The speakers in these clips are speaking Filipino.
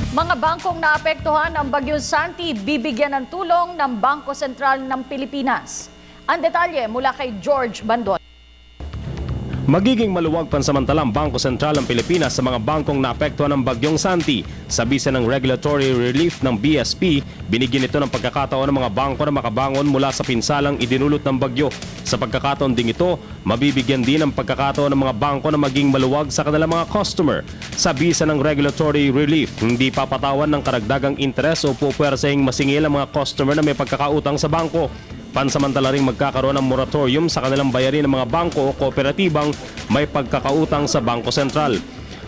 Mga bangkong naapektuhan ng Bagyong Santi bibigyan ng tulong ng Bangko Sentral ng Pilipinas. Ang detalye mula kay George Bandol. Magiging maluwag pansamantalang Bangko Sentral ng Pilipinas sa mga bangkong naapektuhan ng Bagyong Santi. Sa bisa ng regulatory relief ng BSP, binigyan ito ng pagkakataon ng mga bangko na makabangon mula sa pinsalang idinulot ng bagyo. Sa pagkakataon ding ito, mabibigyan din ng pagkakataon ng mga bangko na maging maluwag sa kanilang mga customer. Sa bisa ng regulatory relief, hindi papatawan ng karagdagang interes o pupwersahing masingil ang mga customer na may pagkakautang sa bangko. Pansamantala ring magkakaroon ng moratorium sa kanilang bayarin ng mga bangko o kooperatibang may pagkakautang sa Bangko Sentral.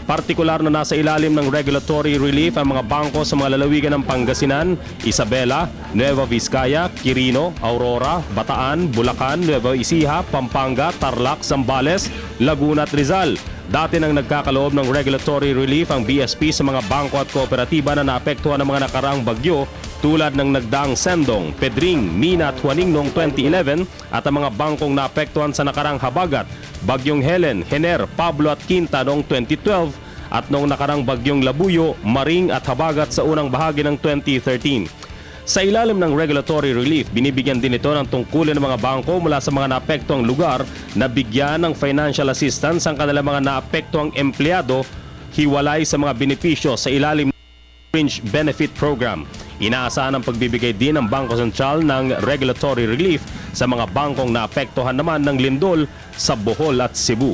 Partikular na nasa ilalim ng regulatory relief ang mga bangko sa mga lalawigan ng Pangasinan, Isabela, Nueva Vizcaya, Quirino, Aurora, Bataan, Bulacan, Nueva Ecija, Pampanga, Tarlac, Zambales, Laguna at Rizal. Dati nang nagkakaloob ng regulatory relief ang BSP sa mga bangko at kooperatiba na naapektuhan ng mga nakaraang bagyo tulad ng nagdaang Sendong, Pedring, Mina at Huaning noong 2011 at ang mga bangkong naapektuhan sa nakaraang habagat, Bagyong Helen, Hener, Pablo at Quinta noong 2012 at noong nakaraang Bagyong Labuyo, Maring at habagat sa unang bahagi ng 2013. Sa ilalim ng regulatory relief, binibigyan din ito ng tungkulin ng mga bangko mula sa mga naapektuang lugar na bigyan ng financial assistance ang kanilang mga naapektuang empleyado hiwalay sa mga benepisyo sa ilalim ng Fringe Benefit Program. Inaasahan ang pagbibigay din ng Bangko Sentral ng regulatory relief sa mga bangkong naapektuhan naman ng lindol sa Bohol at Cebu.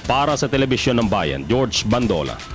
Para sa Telebisyon ng Bayan, George Bandola.